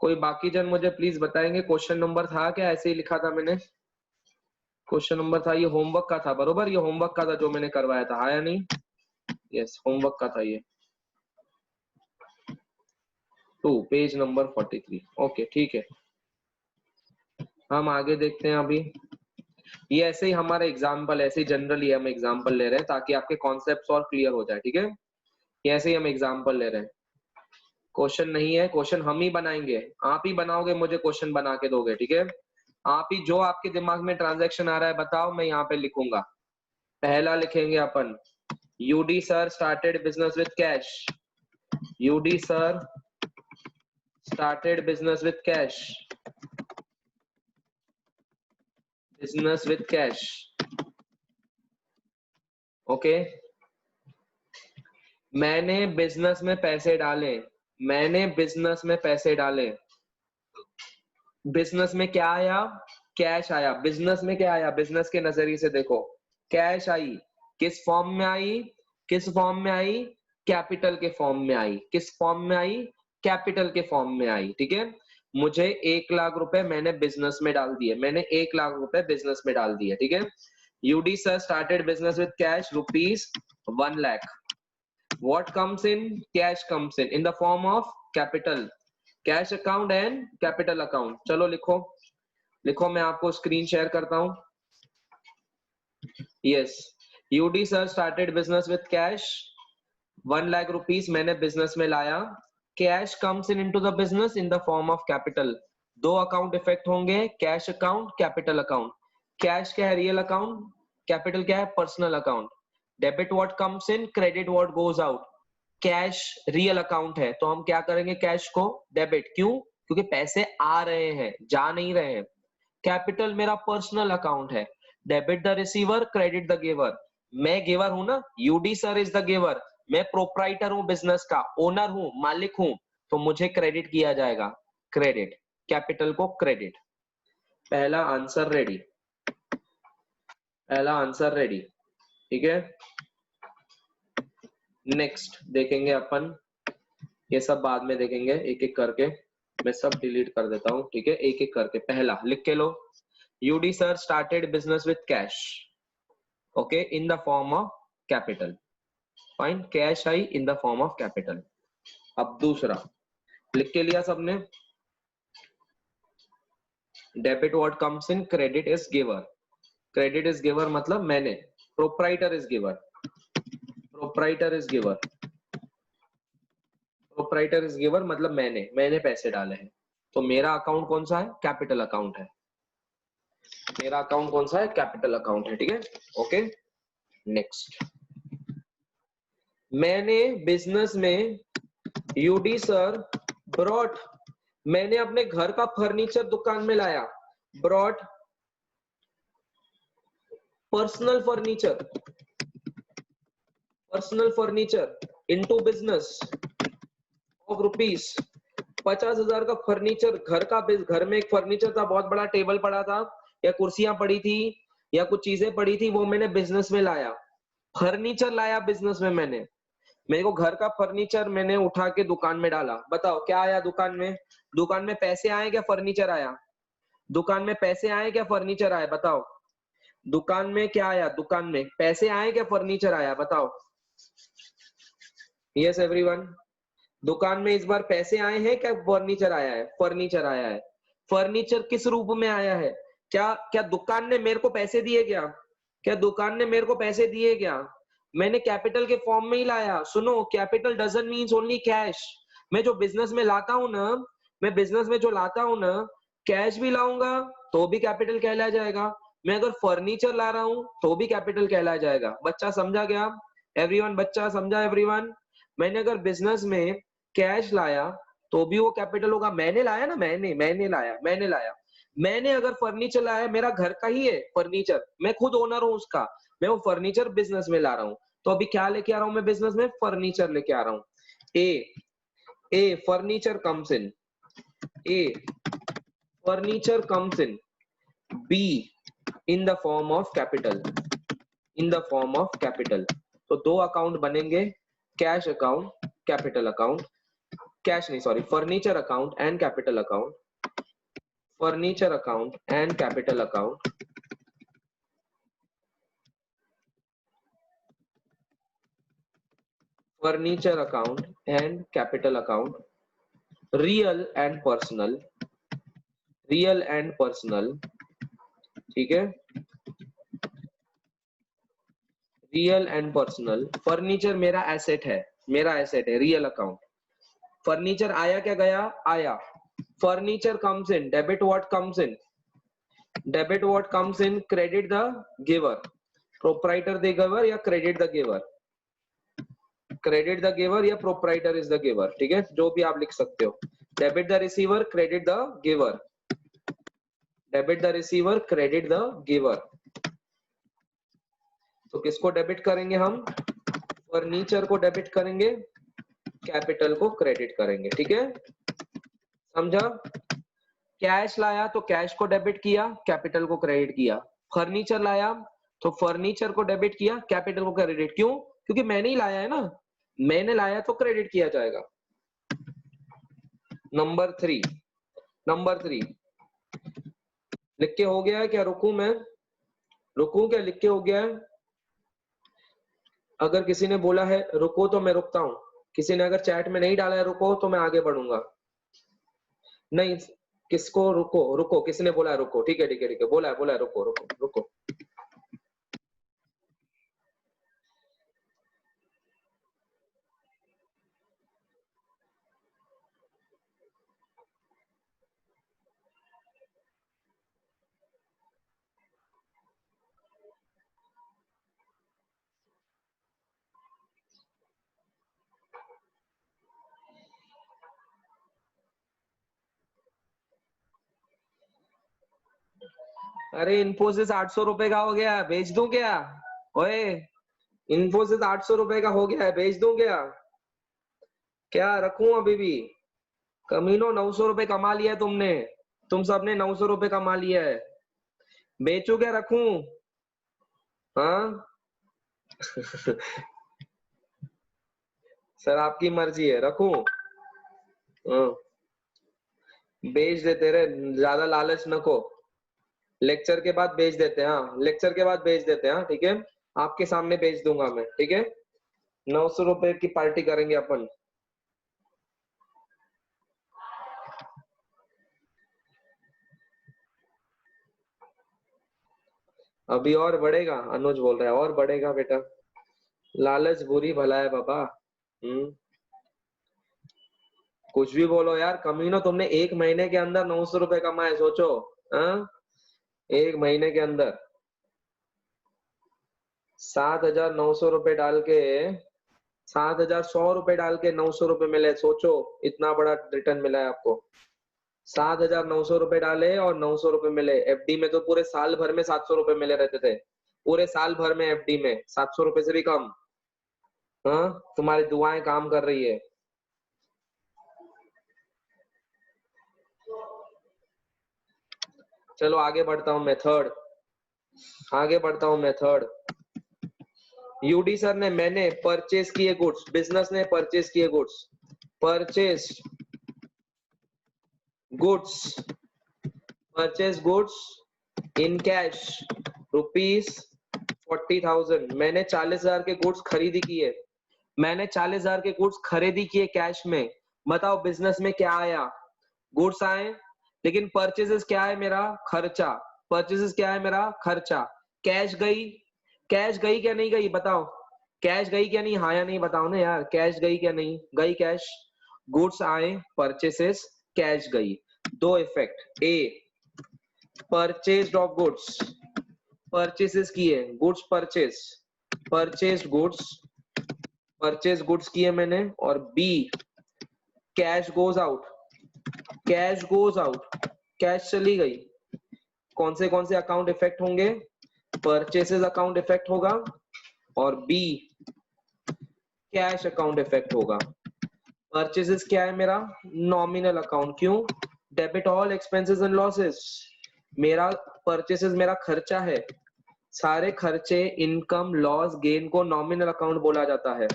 कोई बाकी जन मुझे प्लीज बताएंगे क्वेश्चन नंबर था क्या, ऐसे ही लिखा था मैंने? क्वेश्चन नंबर था, ये होमवर्क का था बरोबर, ये होमवर्क का था जो मैंने करवाया था, हाँ या नहीं? यस, होमवर्क का था ये। 2 पेज नंबर 43। ओके ठीक है, हम आगे देखते हैं अभी। ये ऐसे ही हमारा एग्जाम्पल, ऐसे ही जनरली हम एग्जाम्पल ले रहे हैं ताकि आपके कॉन्सेप्ट्स और क्लियर हो जाए, ठीक है? ये ऐसे ही हम एग्जाम्पल ले रहे हैं, क्वेश्चन नहीं है, क्वेश्चन हम ही बनाएंगे, आप ही बनाओगे, मुझे क्वेश्चन बना के दोगे, ठीक है? आप ही जो आपके दिमाग में ट्रांजैक्शन आ रहा है बताओ, मैं यहाँ पे लिखूंगा। पहला लिखेंगे अपन, UD sir started business with cash. UD sir started business with cash. Business with cash, okay. मैंने बिजनेस में पैसे डाले, मैंने बिजनेस में पैसे डाले। बिजनेस में क्या आया? कैश आया। बिजनेस में क्या आया? बिजनेस के नजरिए से देखो, कैश आई। किस फॉर्म में आई? किस फॉर्म में आई? कैपिटल के फॉर्म में आई। किस फॉर्म में आई? कैपिटल के फॉर्म में आई, ठीक है। मुझे 1 लाख रुपए मैंने बिजनेस में डाल दिए, मैंने 1 लाख रुपए बिजनेस में डाल दिए, ठीक है। UD sir started business with cash rupees 1 lakh. What comes in? Cash comes in the form of capital, cash account and capital account। चलो लिखो, लिखो, मैं आपको स्क्रीन शेयर करता हूं। Yes, UD sir started business with cash 1 lakh rupees मैंने business में लाया। Cash comes in into the business in the form of capital. 2 account effect होंगे, cash account, capital account. Cash क्या है? Real account. कैपिटल क्या है? Personal account. Debit what comes in, credit what goes out. Cash real account है तो हम क्या करेंगे? कैश को डेबिट। क्यों? क्योंकि पैसे आ रहे हैं, जा नहीं रहे हैं। कैपिटल मेरा पर्सनल अकाउंट है। Debit the receiver, credit the giver. मैं गिवर हूं ना, UD sir is the giver. मैं प्रोप्राइटर हूं बिजनेस का, ओनर हूं, मालिक हूं, तो मुझे क्रेडिट किया जाएगा, क्रेडिट। कैपिटल को क्रेडिट। पहला आंसर रेडी, पहला आंसर रेडी, ठीक है। नेक्स्ट देखेंगे अपन, ये सब बाद में देखेंगे एक एक करके, मैं सब डिलीट कर देता हूं, ठीक है। एक एक करके, पहला लिख के लो, UD sir started business with cash, okay, in the form of capital. Fine, cash आई in the form of capital. अब दूसरा लिख के लिया सबने, debit what comes in, credit is giver. Credit is giver मतलब मैंने, proprietor is giver, proprietor is giver, proprietor is giver मतलब मैंने पैसे डाले हैं। तो मेरा अकाउंट कौन सा है? कैपिटल अकाउंट है। मेरा अकाउंट कौन सा है? कैपिटल अकाउंट है, ठीक है। ओके, नेक्स्ट, मैंने बिजनेस में, यूडी सर ब्रॉट, मैंने अपने घर का फर्नीचर दुकान में लाया। Brought personal furniture, personal furniture into business of rupees 50,000 का फर्नीचर। घर का, घर में एक फर्नीचर था, बहुत बड़ा टेबल पड़ा था या कुर्सियां पड़ी थी या कुछ चीजें पड़ी थी, वो मैंने बिजनेस में लाया। फर्नीचर लाया बिजनेस में मैंने, मेरे को घर का फर्नीचर मैंने उठा के दुकान में डाला। बताओ क्या आया दुकान में? दुकान में पैसे आए क्या फर्नीचर आया? दुकान में पैसे आए क्या फर्नीचर आया? बताओ, दुकान में क्या आया? दुकान में पैसे आए क्या फर्नीचर आया? बताओ। यस एवरीवन, दुकान में इस बार पैसे आए हैं क्या फर्नीचर आया है? फर्नीचर आया है। फर्नीचर किस रूप में आया है? क्या क्या दुकान ने मेरे को पैसे दिए क्या? क्या दुकान ने मेरे को पैसे दिए क्या? मैंने कैपिटल के फॉर्म में ही लाया। सुनो, capital doesn't means only cash. मैं जो बिजनेस में लाता हूं ना, मैं बिजनेस में जो लाता हूं ना, कैश भी लाऊंगा तो भी कैपिटल कहलाया जाएगा। मैं अगर फर्नीचर ला रहा हूं तो भी कैपिटल कहलाया जाएगा। बच्चा समझा क्या? एवरीवन, बच्चा समझा एवरीवन? मैंने अगर बिजनेस में कैश लाया तो भी वो कैपिटल होगा। मैंने लाया ना, मैंने लाया। मैंने अगर फर्नीचर लाया, मेरा घर का ही है फर्नीचर, मैं खुद ओनर हूं उसका, मैं वो फर्नीचर बिजनेस में ला रहा हूं। तो अभी क्या लेके आ रहा हूं मैं बिजनेस में? फर्नीचर लेके आ रहा हूं। A furniture comes in, a furniture comes in, b in the form of capital, in the form of capital. तो 2 अकाउंट बनेंगे, cash account, capital account. Cash नहीं sorry, furniture account and capital account, furniture account and capital account, furniture account and capital account, real and personal, real and personal, ठीक है, real and personal. Furniture मेरा asset है, मेरा asset है, real account. Furniture आया क्या गया, आया। Furniture comes in, debit what comes in, debit what comes in, credit the giver, proprietor the giver या credit the giver, credit the giver या प्रोप्राइटर इज द गिवर, ठीक है, जो भी आप लिख सकते हो। Debit the receiver, credit the giver, debit the receiver, credit the giver. तो किसको डेबिट करेंगे हम, फर्नीचर को डेबिट करेंगे, कैपिटल को क्रेडिट करेंगे, ठीक है, समझा। कैश लाया तो कैश को डेबिट किया, कैपिटल को क्रेडिट किया। फर्नीचर लाया तो फर्नीचर को डेबिट किया, कैपिटल को क्रेडिट, क्यों, क्योंकि मैंने ही लाया है ना, मैंने लाया तो क्रेडिट किया जाएगा। नंबर 3, नंबर 3 लिख के हो गया है क्या, रुकूं मैं, रुकूं क्या, लिख के हो गया है। अगर किसी ने बोला है रुको तो मैं रुकता हूं, किसी ने अगर चैट में नहीं डाला है रुको तो मैं आगे बढ़ूंगा। नहीं, किसको रुको, रुको, किसी ने बोला है रुको, ठीक है ठीक है ठीक है, बोला है रुको रुको रुको। अरे इन्फोसिस 800 रुपए का हो गया, बेच दूं क्या, ओए इन्फोसिस 800 रुपए का हो गया है, बेच दूं क्या, क्या रखूं अभी भी, कमीनो 900 रुपए कमा लिया है तुमने, तुम सबने 900 रुपए कमा लिया है, बेचू क्या रखूं, हाँ सर आपकी मर्जी है, रखूं, हाँ, बेच देते रे, ज्यादा लालच नको, लेक्चर के बाद बेच देते हैं, हाँ लेक्चर के बाद बेच देते हैं, हाँ ठीक है, आपके सामने बेच दूंगा मैं, ठीक है, 900 रुपए की पार्टी करेंगे अपन। अभी और बढ़ेगा, अनुज बोल रहा है और बढ़ेगा बेटा, लालच बुरी भला है बाबा। कुछ भी बोलो यार, कमीनो तुमने एक महीने के अंदर 900 रुपए कमाए, सोचो, हाँ, एक महीने के अंदर 7,900 रुपए डाल के, 7,100 रुपए डाल के 900 रुपए मिले, सोचो इतना बड़ा रिटर्न मिला है आपको। 7,900 रुपए डाले और 900 रुपए मिले, एफडी में तो पूरे साल भर में 700 रुपए मिले रहते थे, पूरे साल भर में एफडी में 700 रुपए से भी कम, हाँ, तुम्हारी दुआएं काम कर रही है। चलो आगे बढ़ता हूं मैं, थर्ड, आगे बढ़ता हूं मैं, थर्ड। यूडी सर ने, मैंने परचेज किए गुड्स, बिजनेस ने परचेज किए goods, purchase goods, purchase goods in cash ₹40,000, मैंने 40,000 के गुड्स खरीदी किए, मैंने 40,000 के गुड्स खरीदी किए कैश में। बताओ बिजनेस में क्या आया, गुड्स आए, लेकिन परचेजेस क्या है मेरा, खर्चा, परचेजेस क्या है मेरा, खर्चा। कैश गई, कैश गई क्या नहीं गई, बताओ, कैश गई क्या नहीं, हाँ या नहीं बताओ ना यार, कैश गई क्या नहीं गई, कैश, गुड्स आए, परचेसेस, कैश गई। दो effect, a purchase of goods, purchases किए, goods purchase, purchase goods, purchase goods किए मैंने, और b cash goes out, cash goes out, cash चली गई। कौन से अकाउंट इफेक्ट होंगे, परचेसेस अकाउंट इफेक्ट होगा, और बी कैश अकाउंट इफेक्ट होगा। परचेसेस क्या है मेरा, नॉमिनल अकाउंट, क्यों, debit all expenses and losses, मेरा परचेसेस मेरा खर्चा है, सारे खर्चे, इनकम, लॉस, गेन को नॉमिनल अकाउंट बोला जाता है,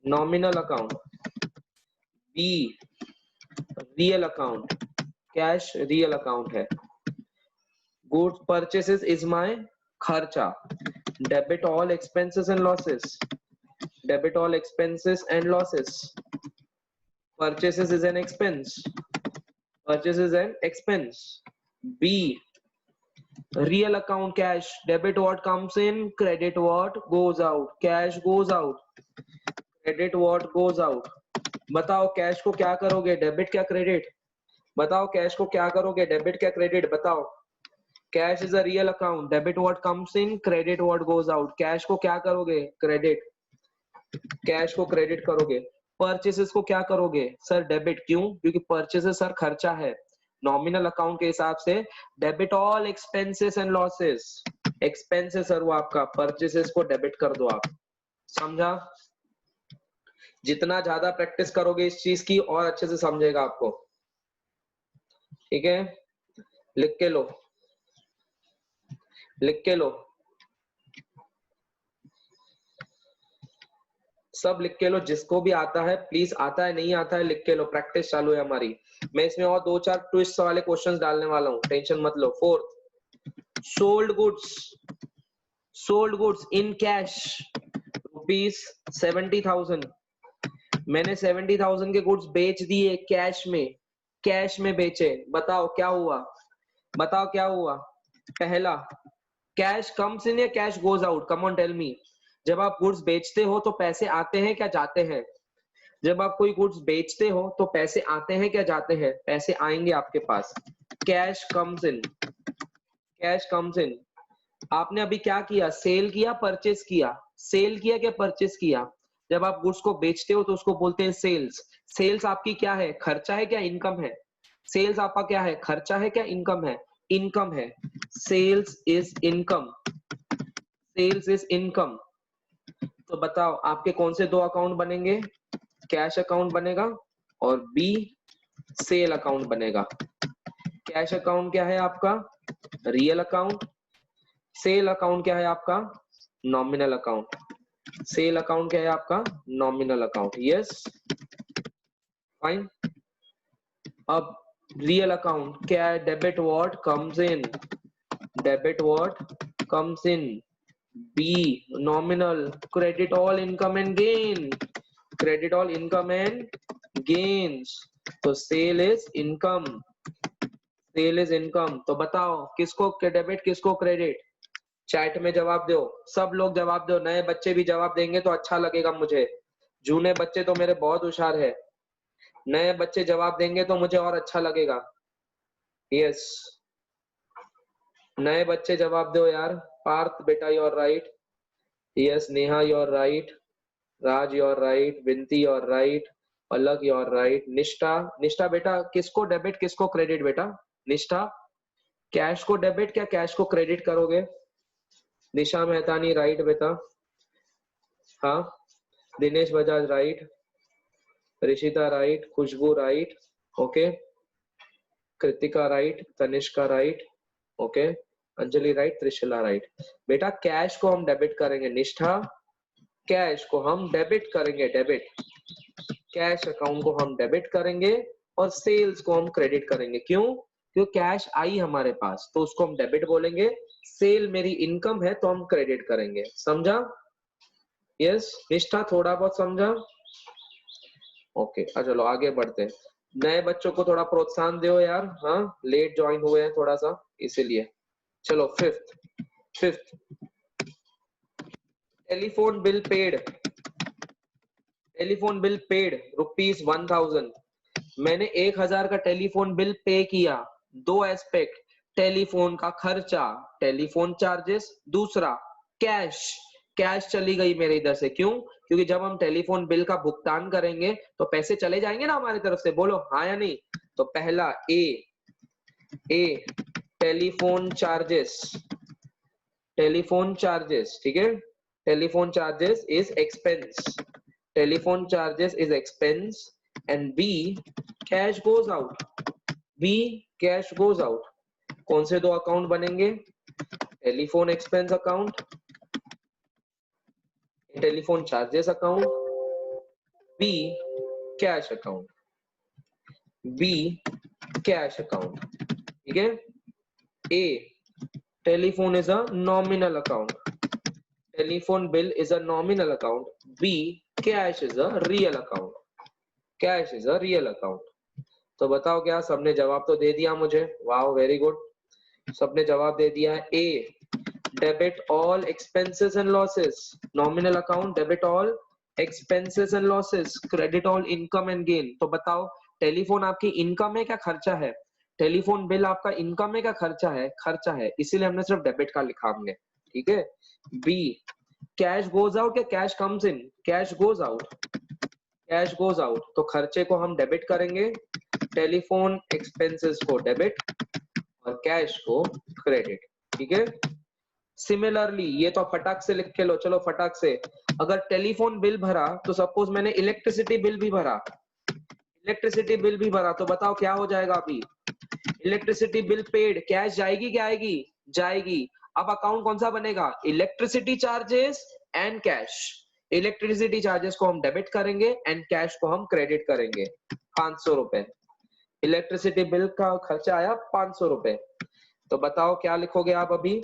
nominal account. Be real account, cash real account है। गुड्स परचेसेस इज माय खर्चा, debit all expenses and losses, debit all expenses and losses, purchases is an expense, purchase is an expense. B real account cash, debit what comes in, credit what goes out, cash goes out, credit what goes out। बताओ cash को क्या करोगे, debit क्या credit? बताओ cash को क्या करोगे, debit क्या क्रेडिट? बताओ। Cash is a real account, debit what comes in, credit what goes out. Cash को क्या करोगे, क्रेडिट, कैश को क्रेडिट करोगे। परचेसेस को क्या करोगे सर, डेबिट। क्यों? क्योंकि परचेसेस सर खर्चा है, नॉमिनल अकाउंट के हिसाब से। Debit all expenses and losses, expenses sir वो आपका, परचेसेस को डेबिट कर दो आप। समझा? जितना ज्यादा प्रैक्टिस करोगे इस चीज की और अच्छे से समझेगा आपको। ठीक है, लिख के लो, लिख के लो, सब लिख के लो। जिसको भी आता है प्लीज, आता है नहीं आता है लिख के लो, प्रैक्टिस चालू है हमारी। मैं इसमें और 2-4 ट्विस्ट वाले क्वेश्चंस डालने वाला हूँ, टेंशन मत लो। Fourth, sold goods, sold goods in cash ₹70,000। मैंने 70,000 के गुड्स बेच दिए कैश में, कैश में बेचे। बताओ क्या हुआ, बताओ क्या हुआ? पहला, कैश कम्स इन या cash goes out? Come on tell me. जब आप गुड्स बेचते हो तो पैसे आते हैं क्या जाते हैं? जब आप कोई गुड्स बेचते हो तो पैसे आते हैं क्या जाते हैं? पैसे आएंगे आपके पास। Cash comes in, cash comes in. आपने अभी क्या किया, सेल किया, परचेस किया? सेल किया क्या परचेस किया? जब आप गुड्स को बेचते हो तो उसको बोलते हैं सेल्स। सेल्स आपकी क्या है, खर्चा है क्या इनकम है? सेल्स आपका क्या है, खर्चा है क्या इनकम है? इनकम है। Sales is income, sales is income. तो बताओ आपके कौन से 2 अकाउंट बनेंगे? कैश अकाउंट बनेगा और बी सेल अकाउंट बनेगा। कैश अकाउंट क्या है आपका, रियल अकाउंट। सेल अकाउंट क्या है आपका, नॉमिनल अकाउंट। सेल अकाउंट क्या है आपका, नॉमिनल अकाउंट। Yes, fine. अब रियल अकाउंट क्या है, debit what comes in, debit what comes in. B nominal, credit all income and gain, credit all income and gains. तो sale is income, sale is income. तो बताओ किसको debit किसको credit? Chat में जवाब दो, सब लोग जवाब दो। नए बच्चे भी जवाब देंगे तो अच्छा लगेगा मुझे, जूने बच्चे तो मेरे बहुत होशियार है, नए बच्चे जवाब देंगे तो मुझे और अच्छा लगेगा। यस, नए बच्चे जवाब दो यार। पार्थ बेटा you are right, yes. Neha you are right, Raj you are right, Vinati you are right, Palak you are right. Nishtha, Nishtha बेटा किसको डेबिट किसको क्रेडिट बेटा? निष्ठा, कैश को डेबिट क्या कैश को क्रेडिट करोगे? निशा मेहतानी राइट बेटा, हाँ। Dinesh Bajaj right, Rishita right, Khushboo right, okay. Kritika right, Tanishka right, okay. Anjali right, Trishala right. बेटा कैश को हम डेबिट करेंगे निष्ठा, कैश को हम डेबिट करेंगे, डेबिट। कैश अकाउंट को हम डेबिट करेंगे और सेल्स को हम क्रेडिट करेंगे। क्यों? क्योंकि कैश आई हमारे पास तो उसको हम डेबिट बोलेंगे, सेल मेरी इनकम है तो हम क्रेडिट करेंगे। समझा? यस निष्ठा, थोड़ा बहुत समझा? ओके, चलो आगे बढ़ते हैं। नए बच्चों को थोड़ा प्रोत्साहन दो यार, हाँ लेट ज्वाइन हुए हैं थोड़ा सा इसीलिए। चलो fifth, fifth, telephone bill paid, telephone bill paid ₹1000। मैंने 1000 का टेलीफोन बिल पे किया। 2 एस्पेक्ट, टेलीफोन का खर्चा, टेलीफोन चार्जेस, दूसरा कैश, कैश चली गई मेरे इधर से। क्यों? क्योंकि जब हम टेलीफोन बिल का भुगतान करेंगे तो पैसे चले जाएंगे ना हमारी तरफ से, बोलो हाँ या नहीं? तो पहला A telephone charges, telephone charges, ठीक है। Telephone charges is expense, telephone charges is expense. And B cash goes out, B cash goes out. कौन से 2 अकाउंट बनेंगे? Telephone expense account, telephone charges account, B cash account. B cash account, ठीक है। A telephone is a nominal account, telephone bill is a nominal account, B cash is a real account, cash is a real account. तो बताओ क्या सबने जवाब तो दे दिया मुझे, वाह वेरी गुड, सबने जवाब दे दिया है। A debit all expenses and losses, nominal account debit all expenses and losses, credit all income and gain. तो बताओ टेलीफोन आपकी इनकम है क्या खर्चा है? टेलीफोन बिल आपका इनकम है क्या खर्चा है? खर्चा है, इसीलिए हमने सिर्फ डेबिट का लिखा हमने, ठीक है। बी कैश गोज आउट या cash comes in? Cash goes out, cash goes out, तो खर्चे को हम डेबिट करेंगे, टेलीफोन एक्सपेंसेस को डेबिट और कैश को क्रेडिट, ठीक है। सिमिलरली ये तो फटाक से लिख के लो, चलो फटाक से। अगर टेलीफोन बिल भरा तो सपोज मैंने इलेक्ट्रिसिटी बिल भी भरा, इलेक्ट्रिसिटी बिल भी भरा, तो बताओ क्या हो जाएगा अभी? इलेक्ट्रिसिटी बिल पेड, कैश जाएगी क्या आएगी? जाएगी। अब अकाउंट कौन सा बनेगा? Electricity charges and cash. Electricity charges को हम डेबिट करेंगे एंड कैश को हम क्रेडिट करेंगे। 500 रुपए इलेक्ट्रिसिटी बिल का खर्चा आया, 500 रुपए। तो बताओ क्या लिखोगे आप अभी?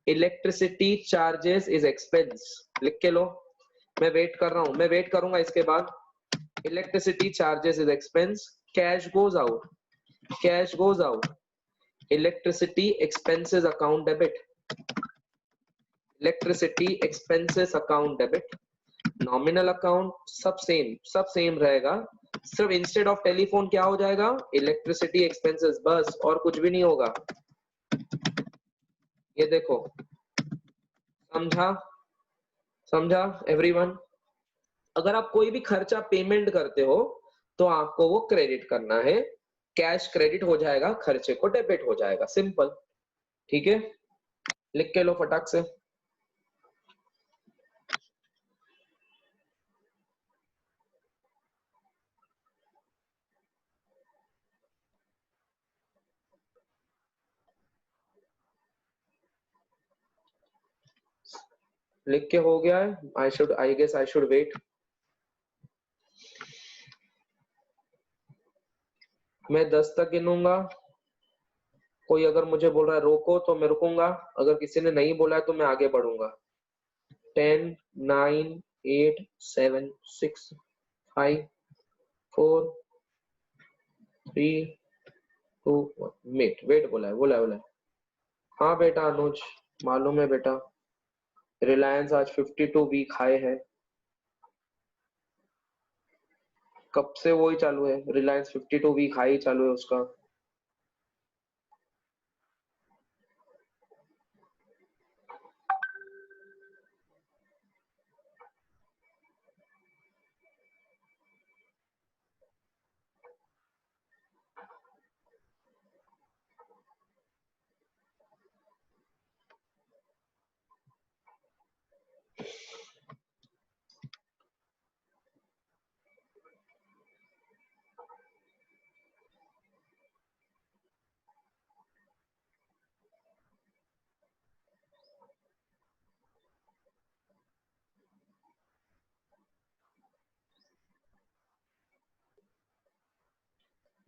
इलेक्ट्रिसिटी चार्जेस इज एक्सपेंस, लिख के लो। मैं वेट कर रहा हूं, मैं वेट करूंगा इसके बाद। Electricity charges is expense, cash goes out, cash goes out, electricity expenses account debit, electricity expenses account debit, nominal account सब सेम रहेगा, सिर्फ इंस्टेड ऑफ टेलीफोन क्या हो जाएगा? इलेक्ट्रिसिटी एक्सपेंसेस, बस और कुछ भी नहीं होगा। ये देखो, समझा? समझा एवरीवन? अगर आप कोई भी खर्चा पेमेंट करते हो तो आपको वो क्रेडिट करना है, कैश क्रेडिट हो जाएगा, खर्चे को डेबिट हो जाएगा, सिंपल, ठीक है। लिख के लो फटाक से। लिख के हो गया है? I guess I should wait. मैं 10 तक गिनूंगा, कोई अगर मुझे बोल रहा है रोको तो मैं रुकूंगा, अगर किसी ने नहीं बोला है तो मैं आगे बढ़ूंगा। 10 9 8 7 6 5 4 3 2 1 वेट बोला है, बोला है। हाँ बेटा अनुज, मालूम है बेटा, रिलायंस आज 52 वीक हाई है, कब से वही चालू है, रिलायंस 52 वीक हाई चालू है उसका।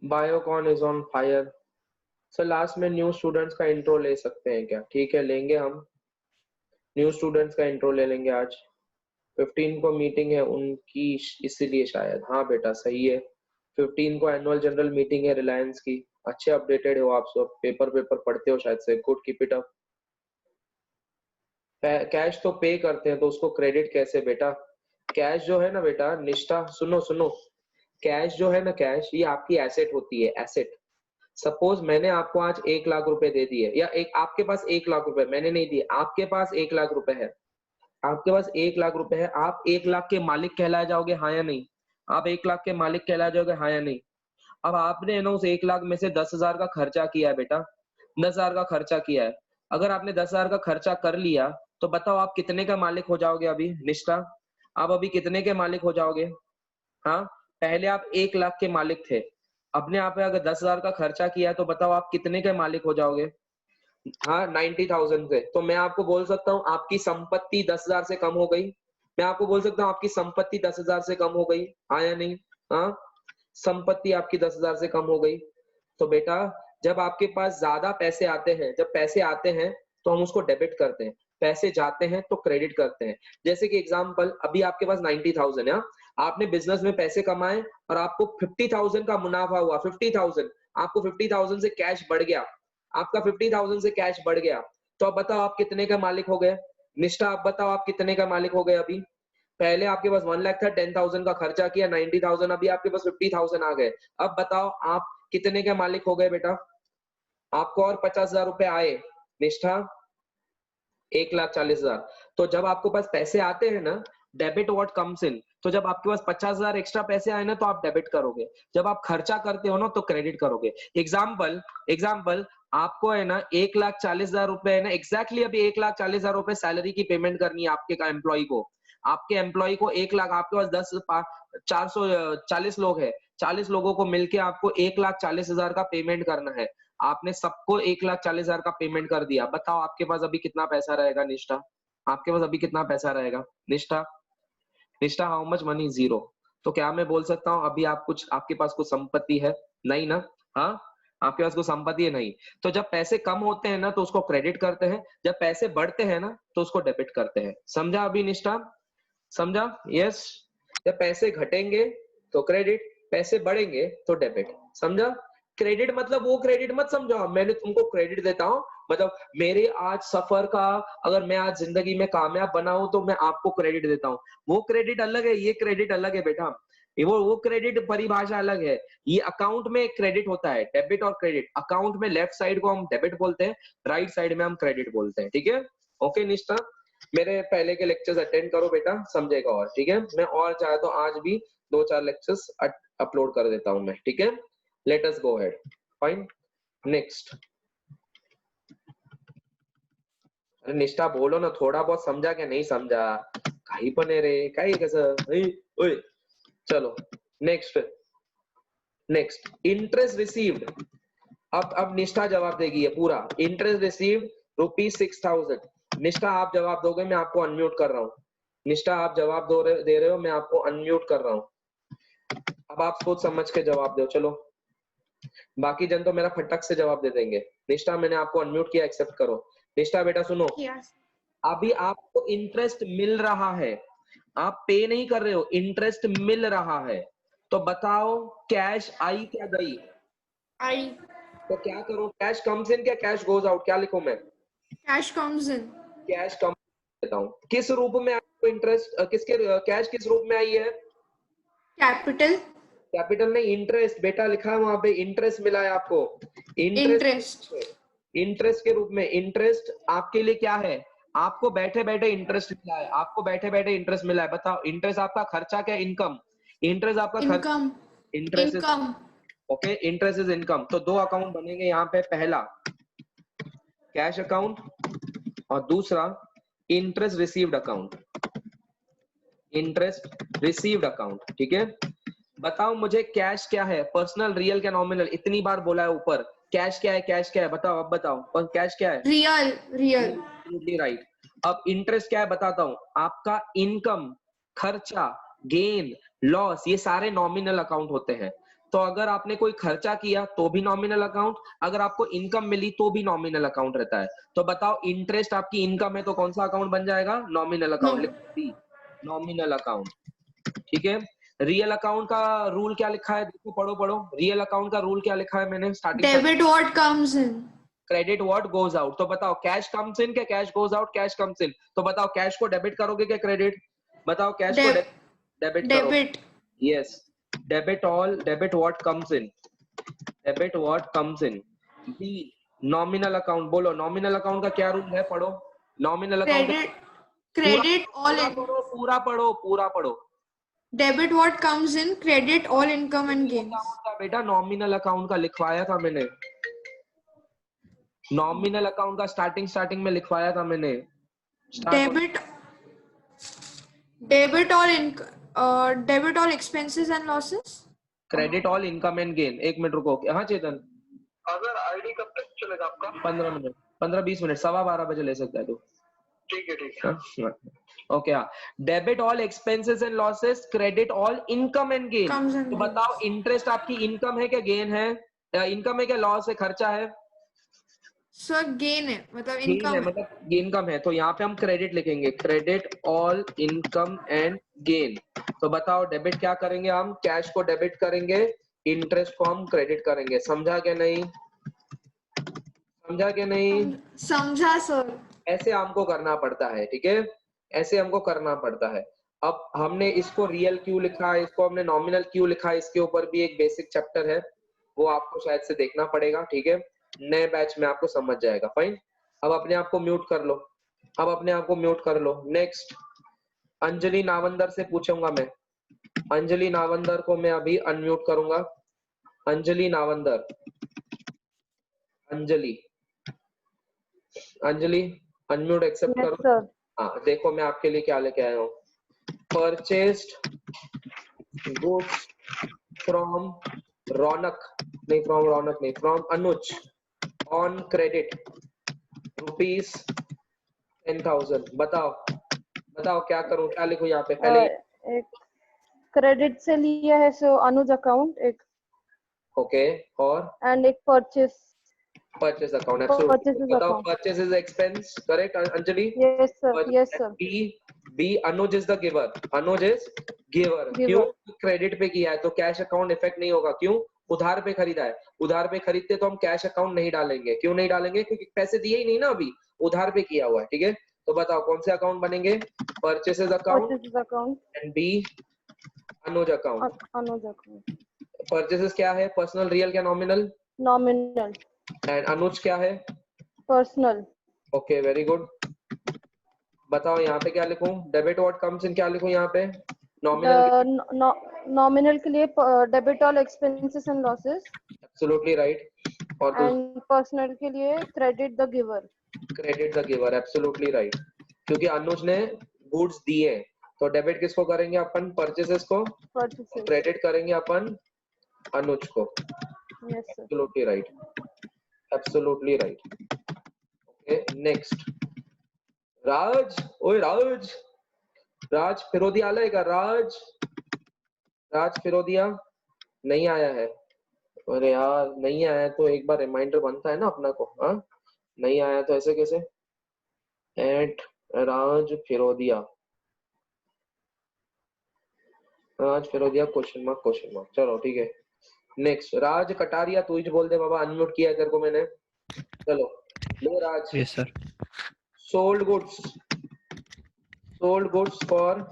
Biocon is on fire. Sir last में न्यू स्टूडेंट्स का इंट्रो ले सकते हैं क्या? ठीक है लेंगे हम, न्यू स्टूडेंट्स का इंट्रो ले लेंगे आज। 15 को मीटिंग है उनकी, इसीलिए शायद। हाँ बेटा सही है, 15 को एनुअल जनरल मीटिंग है रिलायंस की। अच्छे अपडेटेड हो आप सब, पेपर पढ़ते हो शायद से, good keep it up. Cash तो पे करते हैं तो उसको क्रेडिट कैसे बेटा? कैश जो है ना बेटा, निष्ठा सुनो सुनो, कैश जो है ना, कैश ये आपकी एसेट होती है, एसेट। सपोज मैंने आपको आज 1 लाख रुपए दे दिए, या एक आपके पास 1 लाख रुपए, मैंने नहीं दिए, आपके पास 1 लाख रुपए है, आपके पास 1 लाख रुपए है, आप 1 लाख के मालिक कहलाए जाओगे, हाँ या नहीं? आप 1 लाख के मालिक कहलाए जाओगे, हाँ या नहीं? अब आपने ना उस 1 लाख में से 10,000 का खर्चा किया है बेटा, 10,000 का खर्चा किया है। अगर आपने 10,000 का खर्चा कर लिया तो बताओ आप कितने का मालिक हो जाओगे अभी निष्ठा? आप अभी कितने के मालिक हो जाओगे? हाँ, पहले आप 1 लाख के मालिक थे, अपने आप पे अगर 10,000 का खर्चा किया है तो बताओ आप कितने के मालिक हो जाओगे? हाँ 90,000 से। तो मैं आपको बोल सकता हूँ आपकी संपत्ति 10,000 से कम हो गई, मैं आपको बोल सकता हूँ आपकी संपत्ति 10,000 से कम हो गई, हाँ या नहीं? हाँ, संपत्ति आपकी 10,000 से कम हो गई। तो बेटा जब आपके पास ज्यादा पैसे आते हैं, जब पैसे आते हैं तो हम उसको डेबिट करते हैं, पैसे जाते हैं तो क्रेडिट करते हैं। जैसे कि एग्जांपल अभी आपके पास 90,000 है, आपने बिजनेस में पैसे कमाए और आपको 50,000 का मुनाफा हुआ, 50,000 आपको 50,000 से कैश बढ़ गया, आपका 50,000 से कैश बढ़ गया, तो अब बताओ आप कितने का मालिक हो गए? निष्ठा आप बताओ आप कितने का मालिक हो गए अभी? पहले आपके पास 1 लाख था, 10,000 का खर्चा किया, 90,000, अभी आपके पास 50,000 आ गए। अब बताओ आप कितने के मालिक हो गए बेटा? आपको और 50,000 रुपए आए। निष्ठा 1,40,000। तो जब आपके पास पैसे आते हैं ना, डेबिट व्हाट कम्स इन, तो जब आपके पास 50,000 एक्स्ट्रा पैसे आए ना तो आप डेबिट करोगे, जब आप खर्चा करते हो ना तो क्रेडिट करोगे। एग्जाम्पल एग्जाम्पल आपको है ना 1,40,000 रुपए है ना, एग्जैक्टली अभी 1,40,000 रुपए सैलरी की पेमेंट करनी है आपके का एम्प्लॉय को। आपके एम्प्लॉय को 1 लाख, आपके पास 440 लोग है, 40 लोगों को मिलके आपको 1,40,000 का पेमेंट करना है। आपने सबको 1,40,000 का पेमेंट कर दिया। बताओ आपके पास अभी कितना पैसा रहेगा निष्ठा? आपके पास अभी कितना पैसा रहेगा निष्ठा? निष्ठा हाउ मच मनी? जीरो। तो क्या मैं बोल सकता हूँ अभी आप कुछ, आपके पास कुछ संपत्ति है? नहीं ना। हाँ, आपके पास कुछ संपत्ति है? नहीं। तो जब पैसे कम होते हैं ना तो उसको क्रेडिट करते हैं, जब पैसे बढ़ते हैं ना तो उसको डेबिट करते हैं। समझा अभी निष्ठा? समझा? यस। जब पैसे घटेंगे तो क्रेडिट, पैसे बढ़ेंगे तो डेबिट। समझा? क्रेडिट मतलब वो क्रेडिट मत समझो मैंने तुमको क्रेडिट देता हूँ, मतलब मेरे आज सफर का, अगर मैं आज जिंदगी में कामयाब बना हूं तो मैं आपको क्रेडिट देता हूँ। वो क्रेडिट अलग है, ये क्रेडिट अलग है बेटा। वो क्रेडिट परिभाषा अलग है। ये अकाउंट में क्रेडिट होता है, डेबिट और क्रेडिट। अकाउंट में लेफ्ट साइड को हम डेबिट बोलते हैं, राइट साइड में हम क्रेडिट बोलते हैं। ठीक है? ओके निष्ठा, मेरे पहले के लेक्चर्स अटेंड करो बेटा, समझेगा। और ठीक है, मैं और चाहे तो आज भी 2-4 लेक्चर्स अपलोड कर देता हूं मैं। ठीक है, let us go ahead. Fine, next. अरे निष्ठा बोलो ना, थोड़ा बहुत समझा क्या नहीं समझा? काही पण आहे रे, काही कसं ओए। चलो नेक्स्ट, नेक्स्ट इंटरेस्ट रिसीव्ड। अब निष्ठा जवाब देगी ये पूरा। Interest received ₹6,000। निष्ठा आप जवाब दोगे, मैं आपको अनम्यूट कर रहा हूँ। निष्ठा आप जवाब दे रहे हो, मैं आपको अनम्यूट कर रहा हूँ। अब आप सोच समझ के जवाब दो। चलो, बाकी जन तो मेरा फटक से जवाब दे देंगे। निष्ठा मैंने आपको अनम्यूट किया, एक्सेप्ट करो। निष्ठा बेटा सुनो, अभी आपको इंटरेस्ट मिल रहा है, आप पे नहीं कर रहे हो, इंटरेस्ट मिल रहा है। तो बताओ कैश आई क्या गई? आई। तो क्या करो, कैश कम्स इन क्या कैश गोज आउट? क्या लिखूं मैं? Cash comes in. कैश कम देता हूं। किस रूप में आपको इंटरेस्ट, किसके कैश किस रूप में आई है? कैपिटल। कैपिटल नहीं, इंटरेस्ट बेटा लिखा है वहां पे, इंटरेस्ट मिला है आपको। इंटरेस्ट। इंटरेस्ट के रूप में। इंटरेस्ट आपके लिए क्या है? आपको बैठे बैठे इंटरेस्ट मिला है, आपको बैठे बैठे इंटरेस्ट मिला है। बताओ इंटरेस्ट आपका खर्चा क्या? इनकम। इंटरेस्ट आपका खर्च, income. Interest is income. Okay, interest is income. तो दो अकाउंट बनेंगे यहाँ पे, पहला कैश अकाउंट और दूसरा interest received account. Interest received account. ठीक है, बताओ मुझे कैश क्या है? पर्सनल, रियल क्या नॉमिनल? इतनी बार बोला है ऊपर, कैश क्या है? कैश क्या है? बताओ, अब बताओ, और कैश क्या है? रियल। रियल। Absolutely right. अब इंटरेस्ट क्या है बताता हूं, आपका इनकम, खर्चा, गेन, लॉस, ये सारे नॉमिनल अकाउंट होते हैं। तो अगर आपने कोई खर्चा किया तो भी नॉमिनल अकाउंट, अगर आपको इनकम मिली तो भी नॉमिनल अकाउंट रहता है। तो बताओ इंटरेस्ट आपकी इनकम है तो कौन सा अकाउंट बन जाएगा? Nominal no. Account. Nominal account. ठीक है, रियल अकाउंट का रूल क्या लिखा है? देखो, पढ़ो पढ़ो, रियल अकाउंट का रूल क्या लिखा है मैंने starting. Debit what comes in. Credit what goes out. तो बताओ कैश कम्स इन क्या cash goes out? Cash comes इन। तो बताओ कैश को डेबिट करोगे क्या क्रेडिट? बताओ कैश को डेबिट करो। Debit. Yes, debit all, debit what comes in, debit what comes in. B nominal account. बोलो नॉमिनल अकाउंट का क्या रूल है? पढ़ो नॉमिनल अकाउंट का। क्रेडिट। पूरा क्रेडिट ऑल पूरा इन। पढ़ो, पूरा पढ़ो, पूरा पढ़ो। Debit what comes in, credit all income and gains. Account का बेटा नॉमिनल अकाउंट का लिखवाया था मैंने, नॉमिनल अकाउंट का स्टार्टिंग में लिखवाया था मैंने। Debit. Debit all income, debit all expenses and losses. Credit all income and gain. 1 minute रुको। हाँ चेतन, अगर आईडी कब तक चलेगा आपका? 15 मिनट, 15-20 मिनट, 12:15 बजे ले सकता है तू। ठीक है, ठीक है। ओके हाँ, debit all expenses and losses, credit all income and gain. Comes and तो goes. बताओ इंटरेस्ट आपकी इनकम है क्या गेन है? इनकम है क्या लॉस है, खर्चा है? Sir, gain है मतलब गेन है, income है. मतलब इनकम है, तो यहाँ पे हम क्रेडिट लिखेंगे, credit all income and gain. तो बताओ डेबिट क्या करेंगे हम? कैश को डेबिट करेंगे, इंटरेस्ट को हम क्रेडिट करेंगे। समझा क्या नहीं? समझा क्या नहीं? समझा sir. ऐसे हमको करना पड़ता है, ठीक है, ऐसे हमको करना पड़ता है। अब हमने इसको रियल क्यों लिखा, इसको हमने नॉमिनल क्यों लिखा, इसके ऊपर भी एक बेसिक चैप्टर है, वो आपको शायद से देखना पड़ेगा, ठीक है, नए बैच में आपको समझ जाएगा। फाइन, अब अपने आप को म्यूट कर लो, अब अपने आप को म्यूट कर लो। नेक्स्ट, अंजलि नावंदर से पूछूंगा मैं, अंजलि नावंदर को मैं अभी अनम्यूट करूंगा। Anjali Navandar, Anjali, Anjali unmute accept Yes, करो। sir. हाँ देखो मैं आपके लिए क्या लेके आया हूँ, परचेस्ड गुड्स फ्रॉम रौनक, नहीं फ्रॉम रौनक नहीं, from Anuj on credit rupees 10,000। बताओ बताओ क्या करूं, क्या लिखूं यहाँ पे? पहले एक क्रेडिट से लिया है सो अनुज अकाउंट एक, ओके, और एंड एक purchase purchase account, absolutely. Purchases बताओ account. Purchase is expense, correct Anjali? Yes, sir. Yes, sir. B Anuj is the giver, Anuj is giver. क्यों? Giver. क्रेडिट पे किया है तो कैश अकाउंट इफेक्ट नहीं होगा। क्यों? उधार पे खरीदा है, उधार पे खरीदते तो हम कैश अकाउंट नहीं डालेंगे। क्यों नहीं डालेंगे? क्योंकि पैसे दिए ही नहीं ना, अभी उधार पे किया हुआ है, ठीक है। तो बताओ कौन से अकाउंट बनेंगे? Purchases account Purchases account. And B Anuj account. Anuj account. Purchases क्या है? पर्सनल, रियल क्या नॉमिनल? Nominal. एंड अनुज क्या है? Personal. Okay very good. बताओ यहाँ पे क्या लिखूं? डेबिट व्हाट कम्स इन, क्या लिखूं यहाँ पे? नॉमिनल, Nominal के लिए debit all expenses and losses. Absolutely right. और And personal के लिए credit the giver. Credit the giver, absolutely right. क्योंकि अनुज ने गुड्स दिए तो डेबिट किसको करेंगे अपन? परचेसेस को। Purchases. क्रेडिट करेंगे अपन अनुज को। Yes, sir. Absolutely right, absolutely right. Okay next, Raj, ओए राज, राज फिरोदिया आया का? राज, राज फिरोदिया नहीं आया है। अरे यार नहीं आया तो एक बार रिमाइंडर बनता है ना अपना को। हाँ नहीं आया तो ऐसे कैसे? At Raj Firodia, Raj Firodia question mark, question mark. चलो ठीक है, नेक्स्ट राज कटारिया, तू ही बोल दे बाबा, अनम्यूट किया है तेरे को मैंने। चलो ले Raj. Yes sir. Sold goods, sold goods for,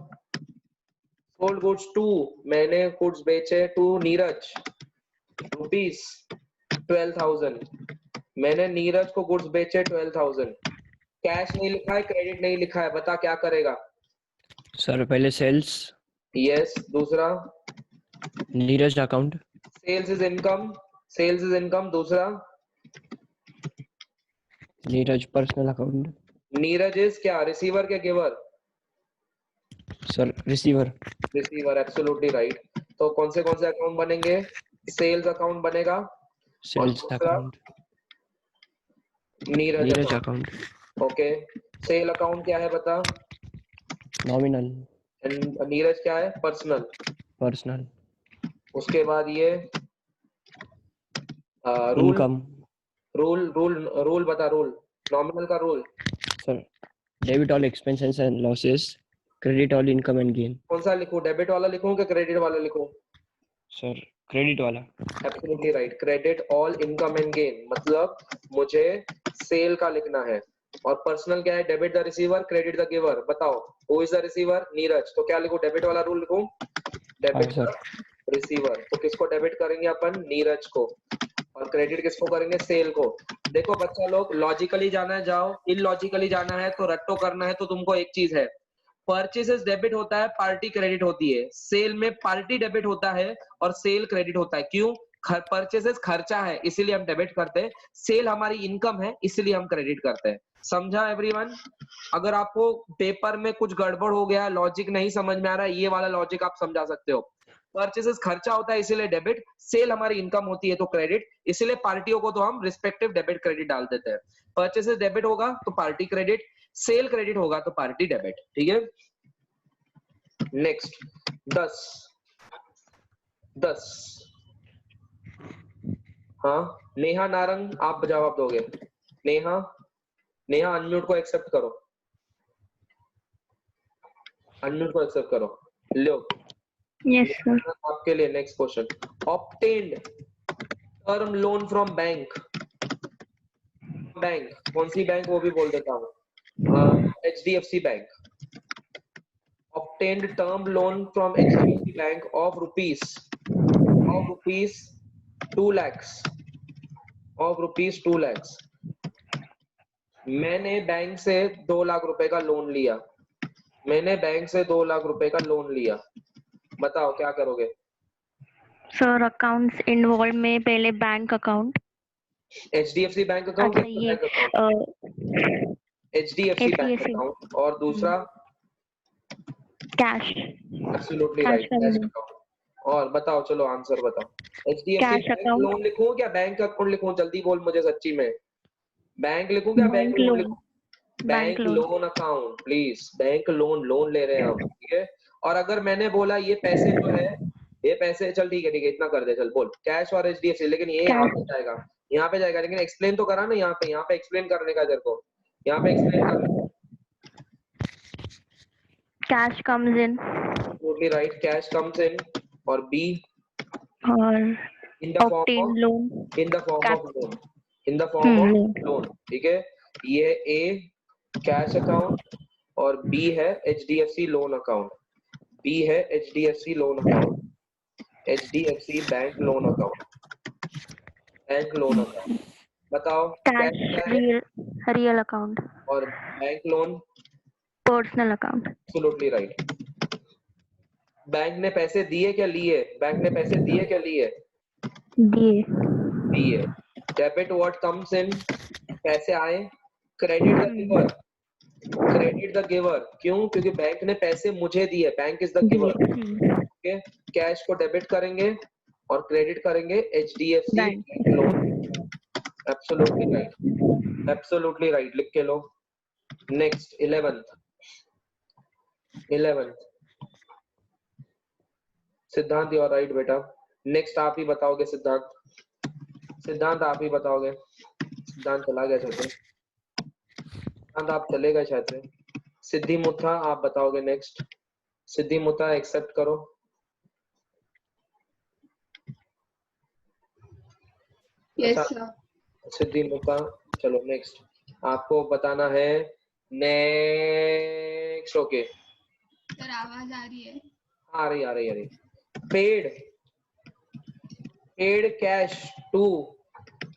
sold goods to, मैंने गुड्स बेचे टू नीरज रुपीज 12,000। मैंने नीरज को गुड्स बेचे 12,000। कैश नहीं लिखा है, क्रेडिट नहीं लिखा है, बता क्या करेगा? सर पहले सेल्स, यस, दूसरा Neeraj account, sales is income, sales is income. दूसरा Neeraj personal account, Neeraj is क्या? रिसीवर क्या giver? Sir receiver, receiver, absolutely right. तो कौन से अकाउंट बनेंगे? सेल्स अकाउंट बनेगा और सेल्स दूसरा account, Neeraj Neeraj account. Account, okay, sale account क्या है बता? नॉमिनल, एंड नीरज क्या है? पर्सनल। पर्सनल, उसके बाद ये rule, income, rule rule rule बता, रूल नॉमिनल का rule sir debit all expenses and losses, credit all income and gain. कौन सा लिखूं? डेबिट वाला लिखूं कि क्रेडिट वाला लिखूं? सर क्रेडिट वाला। Absolutely right, credit all income and gain, मतलब मुझे सेल का लिखना है। और पर्सनल क्या है? Debit the receiver, credit the giver. बताओ who is the receiver? Neeraj. तो क्या लिखूं? डेबिट वाला रूल लिखूं? Debit sir receiver. तो किसको डेबिट करेंगे अपन? नीरज को। और क्रेडिट किसको करेंगे? सेल को। देखो बच्चा लोग, लॉजिकली जाना है जाओ, इलॉजिकली जाना है तो रट्टो करना है तो तुमको एक चीज है, परचेसेस डेबिट होता है, पार्टी क्रेडिट होती है। सेल में पार्टी डेबिट होता है और सेल क्रेडिट होता है। क्यों? परचेसेस खर्चा है इसीलिए हम डेबिट करते हैं, सेल हमारी इनकम है इसीलिए हम क्रेडिट करते हैं। समझा एवरीवन? अगर आपको पेपर में कुछ गड़बड़ हो गया, लॉजिक नहीं समझ में आ रहा है, ये वाला लॉजिक आप समझा सकते हो। परचेसेस खर्चा होता है इसीलिए डेबिट, सेल हमारी इनकम होती है तो क्रेडिट, इसीलिए पार्टियों को तो हम रिस्पेक्टिव डेबिट क्रेडिट डाल देते हैं। परचेसेस डेबिट होगा तो पार्टी क्रेडिट, सेल क्रेडिट होगा तो पार्टी डेबिट, ठीक है। नेक्स्ट 10 हाँ नेहा नारंग आप जवाब दोगे। नेहा अनम्यूट को एक्सेप्ट करो, अनम्यूट को एक्सेप्ट करो। लो यस सर। आपके लिए next question, obtained term loan from bank, कौन सी बैंक वो भी बोल देता हूँ, HDFC bank. obtained term loan from HDFC Bank of rupees 2 lakhs मैंने बैंक से 2 लाख रुपए का लोन लिया, बताओ क्या करोगे। सर अकाउंट्स इन्वॉल्व में पहले bank account, HDFC bank account, अच्छा ये HDFC बैंक अकाउंट, और दूसरा cash, absolutely right, cash account. और बताओ चलो आंसर बताओ। HDFC बैंक लोन लिखूं क्या बैंक अकाउंट लिखूं, जल्दी बोल मुझे सच्ची में, बैंक लिखूं क्या बैंक लोन लिखूं। Bank loan account please, bank loan ले रहे हैं हम, ठीक है। और अगर मैंने बोला ये पैसे जो है, ये पैसे, चल ठीक है इतना कर दे, चल बोल कैश और HDFC, लेकिन ये यहाँ पे जाएगा, लेकिन एक्सप्लेन तो करा ना, यहाँ पे एक्सप्लेन करने का तेरे को, यहाँ पे एक्सप्लेन करना। Cash comes in, Absolutely right, cash comes in, और B और in the form obtain of loan, loan, ठीक है। ये A कैश अकाउंट और B है HDFC loan account, HDFC bank loan account, बताओ कैश रियल अकाउंट और bank loan personal account. Absolutely right. Bank ने पैसे दिए क्या लिए, दिए। डेबिट व्हाट कम्स इन, पैसे आए। क्रेडिट द गिवर, क्यों, क्योंकि बैंक ने पैसे मुझे दिए, bank is the giver, okay. Cash को डेबिट करेंगे और क्रेडिट करेंगे HDFC लोन, एब्सोल्युटली राइट, लिख के लो। नेक्स्ट 11th सिद्धांत, यू आर राइट बेटा। नेक्स्ट आप ही बताओगे सिद्धांत आप ही बताओगे। सिद्धांत चला गया शायद, सिद्धांत आप चले गए शायद। सिद्धि मुथा आप बताओगे नेक्स्ट। सिद्धि मुथा एक्सेप्ट करो। Yes, sir. सिद्धि मुथा, चलो नेक्स्ट आपको बताना है। नेक्स्ट ओके, सर आवाज आ रही है? आ रही। पेड कैश टू,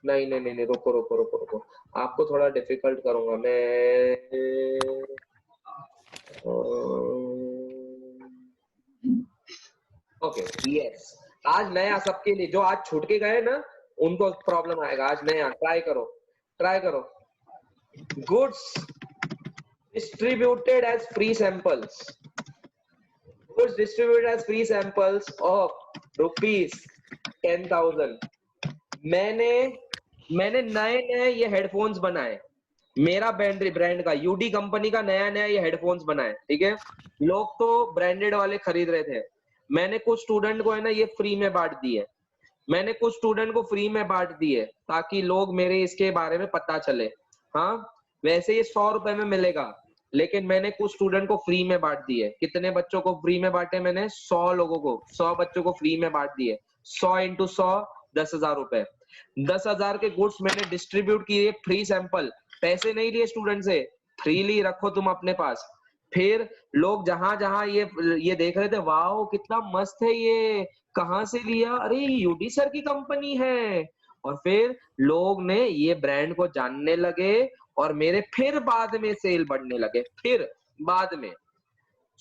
नहीं रुको, आपको थोड़ा डिफिकल्ट करूंगा मैं। ओके यस, आज नया सबके लिए, जो आज छूट के गए ना उनको प्रॉब्लम आएगा, आज नया ट्राई करो। Goods distributed as free samples of rupees 10,000। मैंने नए ये हेडफोन्स बनाए, मेरा ब्रांड का यूडी कंपनी का नया ये हेडफोन्स बनाए, ठीक है। लोग तो ब्रांडेड वाले खरीद रहे थे, मैंने कुछ स्टूडेंट को है ना ये फ्री में बांट दिए, ताकि लोग मेरे इसके बारे में पता चले। हाँ वैसे ये 100 रुपए में मिलेगा, लेकिन मैंने कुछ स्टूडेंट को फ्री में बांट दिए। कितने बच्चों को फ्री में बांटे मैंने? 100 बच्चों को फ्री में बांट दिए। 100 into 100 10,000 रुपए। 10,000 के गुड्स मैंने डिस्ट्रीब्यूट किए, फ्री सैंपल, पैसे नहीं लिए स्टूडेंट से, फ्रीली रखो तुम अपने पास। फिर लोग जहां ये देख रहे थे, वाओ कितना मस्त है ये, कहां से लिया, अरे यूडी सर की कंपनी है। और फिर लोग ने ये ब्रांड को जानने लगे और मेरे फिर बाद में सेल बढ़ने लगे, फिर बाद में।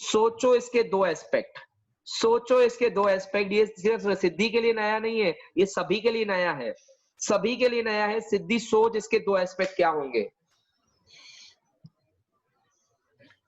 सोचो इसके दो एस्पेक्ट, ये सिर्फ सिद्धि के लिए नया नहीं है, ये सभी के लिए नया है, सिद्धि सोच इसके दो एस्पेक्ट क्या होंगे।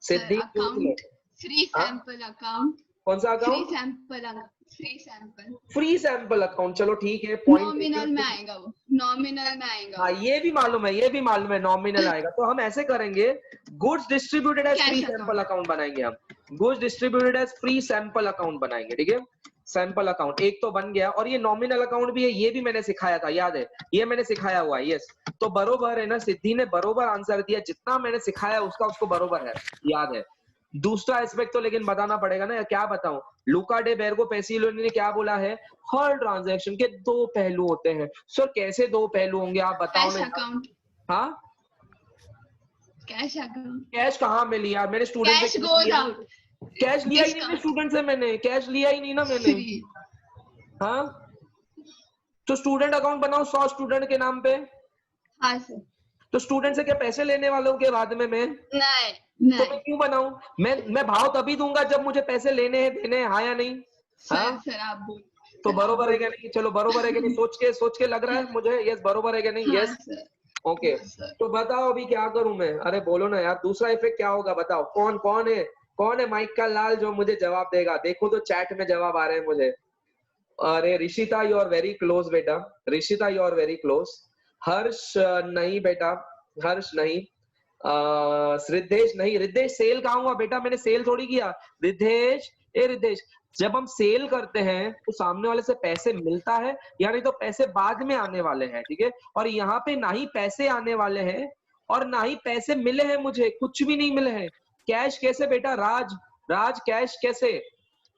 सिद्धि अकाउंट, फ्री सैंपल अकाउंट कौन सा free account? Sample, free sample, free sample account, चलो ठीक है, पॉइंट। नॉमिनल में आएगा वो, नॉमिनल में आएगा हाँ वो। ये भी मालूम है, ये भी मालूम है, नॉमिनल आएगा। तो हम ऐसे करेंगे, goods distributed as free cash sample account, account बनाएंगे हम, goods distributed as free sample account बनाएंगे, ठीक है। सैंपल अकाउंट एक तो बन गया, और ये नॉमिनल अकाउंट भी है, ये भी मैंने सिखाया था, याद है, ये मैंने सिखाया हुआ है, यस। तो बरोबर है ना, सिद्धि ने बरोबर आंसर दिया, जितना मैंने सिखाया उसका उसको बरोबर है, याद है। दूसरा एस्पेक्ट तो लेकिन बताना पड़ेगा ना, क्या बताऊं। लुका डे बेरगो पेसिलोनी ने क्या बोला है, हर ट्रांजैक्शन के दो पहलू होते हैं। सर कैसे दो पहलू होंगे, आप बताओ कैश ना। अकाउंट, हाँ, कैश अकाउंट, कैश कहाँ में लिया मैंने, स्टूडेंट से कैश कैश गोज लिया? आउट, कैश लिया ही नहीं मैंने, डिस्काउंट, स्टूडेंट से मैंने कैश लिया ही नहीं ना मैंने। फ्री। हाँ, तो स्टूडेंट अकाउंट बनाओ 100 स्टूडेंट के नाम पे, हाँ सर, तो स्टूडेंट से क्या पैसे लेने वालों के बाद में मैं, नहीं तो मैं नहीं क्यों बनाऊं? मैं भाव तभी दूंगा जब मुझे पैसे लेने हैं, देने हैं, हाँ या नहीं? सर, हाँ, सर आप बोल, तो सर आप बरोबर है क्या बोल। नहीं? चलो बरोबर है क्या नहीं, सोच के लग रहा है मुझे, यस बरोबर है क्या नहीं, हाँ यस। सर, ओके, हाँ सर। तो बताओ अभी क्या करूं मैं? अरे बोलो ना यार, दूसरा इफेक्ट क्या होगा बताओ, कौन कौन है माइक का लाल जो मुझे जवाब देगा? देखो तो चैट में जवाब आ रहे हैं मुझे। अरे Rishita you are very close बेटा, Rishita you are very close. Harsh नहीं बेटा, हर्ष नहीं। रिद्धेश नहीं, रिद्धेश सेल कहाँ हुआ बेटा, मैंने सेल थोड़ी किया। रिद्धेश, ए रिद्धेश, जब हम सेल करते हैं तो सामने वाले से पैसे मिलता है, यानी तो पैसे बाद में आने वाले हैं, ठीक है। और यहाँ पे ना ही पैसे आने वाले हैं और ना ही पैसे मिले हैं, मुझे कुछ भी नहीं मिले हैं। कैश कैसे बेटा? राज, राज कैश कैसे?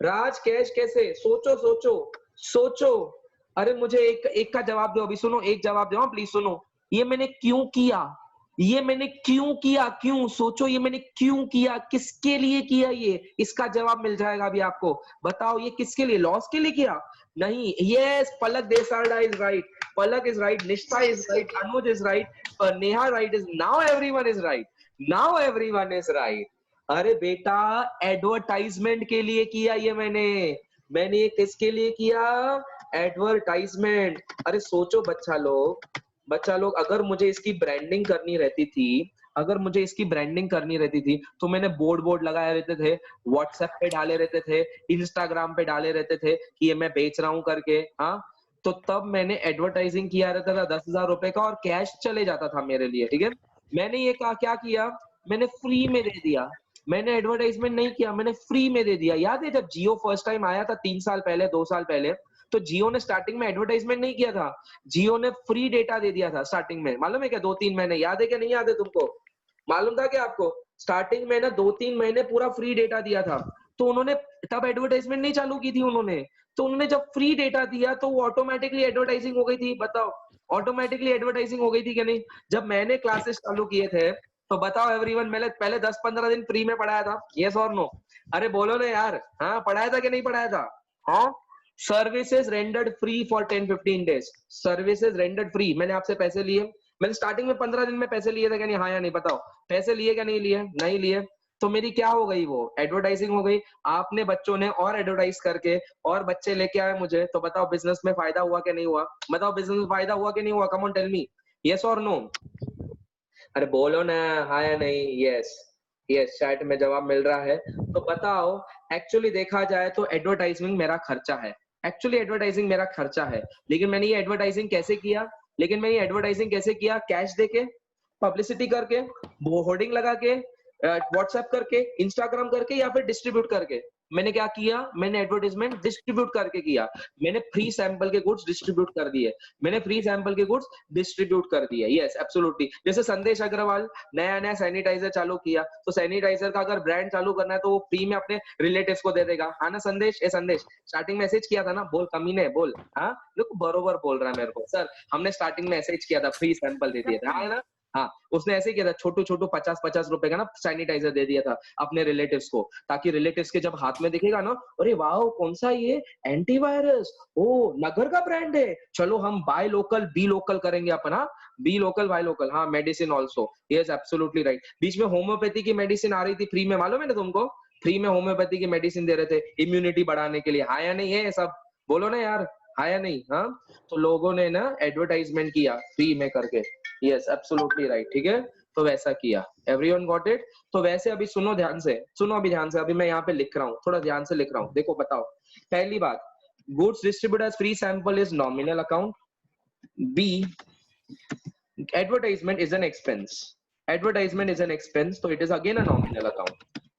राज कैश कैसे? सोचो सोचो सोचो। अरे मुझे एक एक का जवाब दो, अभी सुनो, एक जवाब दो प्लीज, सुनो। ये मैंने क्यों किया, ये मैंने क्यों किया, क्यों सोचो, ये मैंने क्यों किया, किसके लिए किया, ये इसका जवाब मिल जाएगा अभी आपको। बताओ ये किसके लिए, लॉस के लिए किया? नहीं। Yes, Palak Desada is right, Palak is right, Nishtha is right, Anuj is right, Neha right, is now everyone is right, now everyone is right. अरे बेटा एडवर्टाइजमेंट के लिए किया ये मैंने ये किसके लिए किया? एडवर्टाइजमेंट। अरे सोचो बच्चा लोग, अगर मुझे इसकी ब्रांडिंग करनी रहती थी, अगर मुझे इसकी ब्रांडिंग करनी रहती थी तो मैंने बोर्ड लगाए रहते थे, व्हाट्सएप पे डाले रहते थे, इंस्टाग्राम पे डाले रहते थे कि ये मैं बेच रहा हूं करके। हाँ, तो तब मैंने एडवर्टाइजिंग किया रहता था 10,000 रुपए का, और कैश चले जाता था मेरे लिए, ठीक है। मैंने ये कहा, क्या किया, मैंने फ्री में दे दिया, मैंने एडवर्टाइजमेंट नहीं किया, मैंने फ्री में दे दिया। याद है जब जियो फर्स्ट टाइम आया था 3 साल पहले, 2 साल पहले, तो जियो ने स्टार्टिंग में एडवर्टाइजमेंट नहीं किया था, जियो ने फ्री डेटा दे दिया था स्टार्टिंग में, मालूम है क्या? 2-3 महीने, याद है क्या नहीं याद है तुमको? मालूम था क्या आपको? स्टार्टिंग में ना 2-3 महीने पूरा फ्री डेटा दिया था, तो उन्होंने तब एडवर्टाइजमेंट नहीं चालू की थी उन्होंने, तो उन्होंने जब फ्री डेटा दिया तो वो ऑटोमेटिकली एडवर्टाइजिंग हो गई थी। बताओ ऑटोमेटिकली एडवर्टाइजिंग हो गई थी क्या नहीं? जब मैंने क्लासेस चालू किए थे तो बताओ एवरीवन, मैंने पहले 10-15 दिन फ्री में पढ़ाया था, यस और नो? अरे बोलो ना यार, हाँ पढ़ाया था कि नहीं पढ़ाया था? हाँ, services rendered free for 10-15 days, services rendered free. मैंने आपसे पैसे लिए, मैंने स्टार्टिंग में 15 दिन में पैसे लिए थे क्या नहीं? हाँ या नहीं बताओ? पैसे लिए क्या नहीं लिए? नहीं लिए। तो मेरी क्या हो गई, वो एडवर्टाइजिंग हो गई। आपने बच्चों ने और एडवर्टाइज करके और बच्चे लेके आए मुझे, तो बताओ बिजनेस में फायदा हुआ कि नहीं हुआ? बताओ बिजनेस में फायदा हुआ कि नहीं हुआ? Come on tell me, yes और नो? अरे बोलो ना, हाँ या नहीं? यस, यस चैट में जवाब मिल रहा है। तो बताओ, एक्चुअली देखा जाए तो एडवर्टाइजिंग मेरा खर्चा है, एक्चुअली एडवर्टाइजिंग मेरा खर्चा है। लेकिन मैंने ये एडवर्टाइजिंग कैसे किया? कैश देके, पब्लिसिटी करके, होर्डिंग लगा के, व्हाट्सएप करके, इंस्टाग्राम करके, या फिर डिस्ट्रीब्यूट करके। मैंने क्या किया? मैंने एडवर्टाइजमेंट डिस्ट्रीब्यूट करके किया। मैंने फ्री सैंपल के गुड्स डिस्ट्रीब्यूट कर दिए, मैंने फ्री सैंपल के गुड्स डिस्ट्रीब्यूट कर दिए, यस एब्सोल्युटली। जैसे संदेश अग्रवाल नया सैनिटाइजर चालू किया, तो सैनिटाइजर का अगर ब्रांड चालू करना है तो वो फ्री में अपने रिलेटिव्स को दे देगा, हाँ ना संदेश? संदेश स्टार्टिंग मैसेज किया था ना, बोल कमीने बोल, हाँ देखो बरोबर बोल रहा है मेरे को सर, हमने स्टार्टिंग में मैसेज किया था, फ्री सैंपल दे दिया था, हाँ ना? हाँ, उसने ऐसे किया था, छोटू 50-50 रुपए का ना सैनिटाइजर दे दिया था अपने रिलेटिव्स को, ताकि रिलेटिव्स के जब हाथ में दिखेगा ना, अरे वाह कौन सा ये एंटीवायरस, ओ नगर का ब्रांड है, चलो हम बाय लोकल बी लोकल करेंगे अपना, बी लोकल बाय लोकल। हाँ, medicine also, yes absolutely right. बीच में होम्योपैथी की मेडिसिन आ रही थी फ्री में, मालूम है ना तुमको? फ्री में होम्योपैथी की मेडिसिन दे रहे थे इम्यूनिटी बढ़ाने के लिए, हाँ या नहीं? है सब बोलो ना यार, हाँ या नहीं? हाँ, तो लोगों ने ना एडवर्टाइजमेंट किया फ्री में करके, यस एब्सोल्युटली राइट, ठीक है। तो वैसा किया। Everyone got it? तो वैसे अभी सुनो ध्यान से, सुनो अभी ध्यान से, अभी मैं यहाँ पे लिख रहा हूँ, थोड़ा ध्यान से लिख रहा हूँ। देखो बताओ, पहली बात, goods distributed as free sample is nominal account. B, advertisement is an expense. Advertisement is an expense, so it is again a nominal account.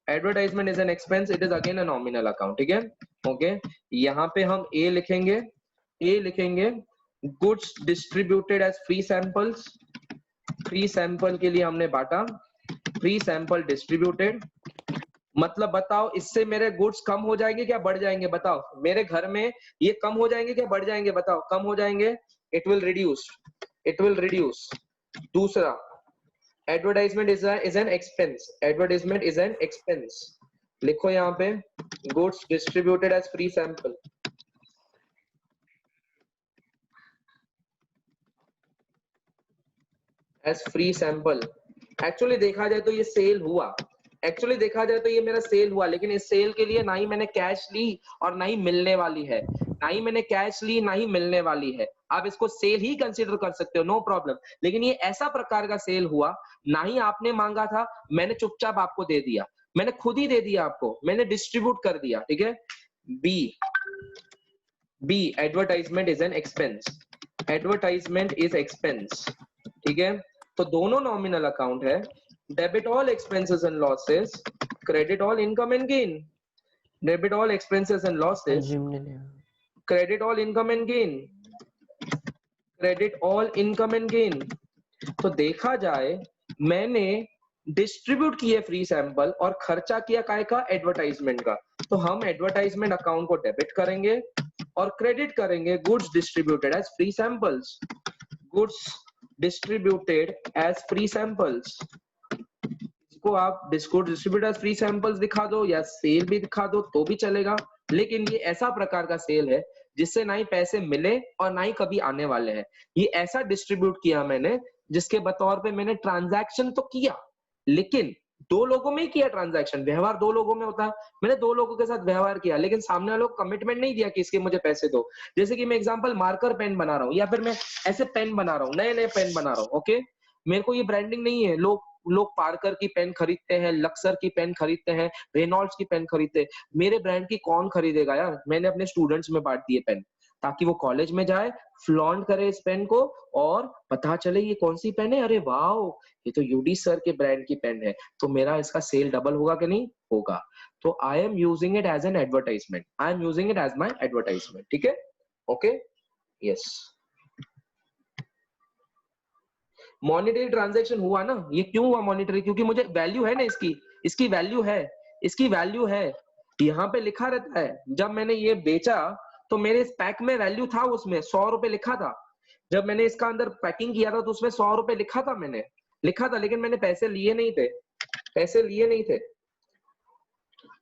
Advertisement is an expense, it is again a nominal account. ठीक है? Okay, यहाँ पे हम A लिखेंगे, A लिखेंगे goods distributed as free samples. Free sample के लिए हमने बांटा, फ्री सैंपल डिस्ट्रीब्यूटेड। मतलब बताओ, इससे मेरे गुड्स कम हो जाएंगे क्या बढ़ जाएंगे? बताओ, मेरे घर में ये कम हो जाएंगे क्या बढ़ जाएंगे? बताओ, कम हो जाएंगे, it will reduce, it will reduce. दूसरा, advertisement is an expense, advertisement is an expense. लिखो यहाँ पे goods distributed as free sample, as free sample. Actually देखा जाए तो ये सेल हुआ, एक्चुअली देखा जाए तो ये मेरा सेल हुआ, लेकिन इस सेल के लिए ना ही मैंने कैश ली और ना ही मिलने वाली है, ना ही मैंने कैश ली ना ही मिलने वाली है। आप इसको सेल ही कंसीडर कर सकते हो, नो प्रॉब्लम। लेकिन ये ऐसा प्रकार का सेल हुआ, ना ही आपने मांगा था, मैंने चुपचाप आपको दे दिया, मैंने खुद ही दे दिया आपको, मैंने डिस्ट्रीब्यूट कर दिया। ठीक है? B, advertisement is an expense, advertisement is expense. ठीक है? तो दोनों नॉमिनल अकाउंट है। Debit all expenses and losses, credit all income and gain. Debit all expenses and losses, credit all income and gain, credit all income and gain. तो देखा जाए, मैंने distribute किए फ्री सैंपल और खर्चा किया काय का? एडवर्टाइजमेंट का। तो हम एडवर्टाइजमेंट अकाउंट को डेबिट करेंगे और क्रेडिट करेंगे goods distributed as free samples, goods distributed as free samples. इसको आप डिस्ट्रीब्यूट एज फ्री सैंपल्स दिखा दो या सेल भी दिखा दो तो भी चलेगा, लेकिन ये ऐसा प्रकार का सेल है जिससे ना ही पैसे मिले और ना ही कभी आने वाले हैं। ये ऐसा डिस्ट्रीब्यूट किया मैंने जिसके बतौर पे मैंने ट्रांजैक्शन तो किया, लेकिन दो लोगों में ही किया ट्रांजैक्शन। व्यवहार दो लोगों में होता है, मैंने दो लोगों के साथ व्यवहार किया, लेकिन सामने वालों को कमिटमेंट नहीं दिया कि इसके मुझे पैसे दो। जैसे कि मैं एग्जांपल मार्कर पेन बना रहा हूँ या फिर मैं ऐसे पेन बना रहा हूँ, नए नए पेन बना रहा हूँ। ओके, मेरे को ये ब्रांडिंग नहीं है, लोग पार्कर की पेन खरीदते हैं, लक्सर की पेन खरीदते हैं, रेनॉल्ड्स की पेन खरीदते हैं। मेरे ब्रांड की कौन खरीदेगा यार? मैंने अपने स्टूडेंट्स में बांट दिए पेन, ताकि वो कॉलेज में जाए, फ्लॉन्ट करे इस पेन को और पता चले ये कौन सी पेन है, अरे वाह ये तो यूडी सर के ब्रांड की पेन है। तो मेरा इसका सेल डबल होगा कि नहीं होगा? तो I am using it as an advertisement, I am using it as my advertisement. ठीक है? Okay, yes. मॉनिटरी ट्रांजैक्शन हुआ ना, ये क्यों हुआ मॉनिटरी? क्योंकि मुझे वैल्यू है ना, इसकी वैल्यू है, इसकी वैल्यू है, यहाँ पे लिखा रहता है। जब मैंने ये बेचा तो मेरे इस पैक में वैल्यू था, उसमें 100 रुपए लिखा था। जब मैंने इसका अंदर पैकिंग किया था तो उसमें 100 रुपए लिखा था, मैंने लिखा था, लेकिन मैंने पैसे लिए नहीं थे, पैसे लिए नहीं थे।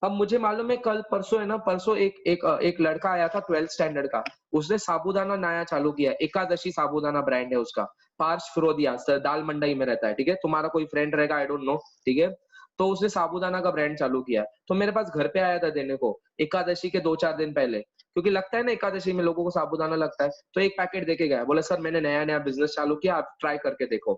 अब मुझे मालूम है कल परसों है ना, परसों एक लड़का आया था 12th स्टैंडर्ड का, उसने साबूदाना नया चालू किया, एकादशी साबूदाना ब्रांड है उसका, पार्श फिरोदिया, दाल मंडई में रहता है। ठीक है? तुम्हारा कोई फ्रेंड रहेगा, आई डोंट नो। ठीक है? तो उसने साबूदाना का ब्रांड चालू किया, तो मेरे पास घर पे आया था देने को एकादशी के 2-4 दिन पहले, क्योंकि लगता है ना एकादशी में लोगों को साबूदाना लगता है। तो एक पैकेट देके गया, बोला सर मैंने नया नया बिजनेस चालू किया, आप ट्राई करके देखो,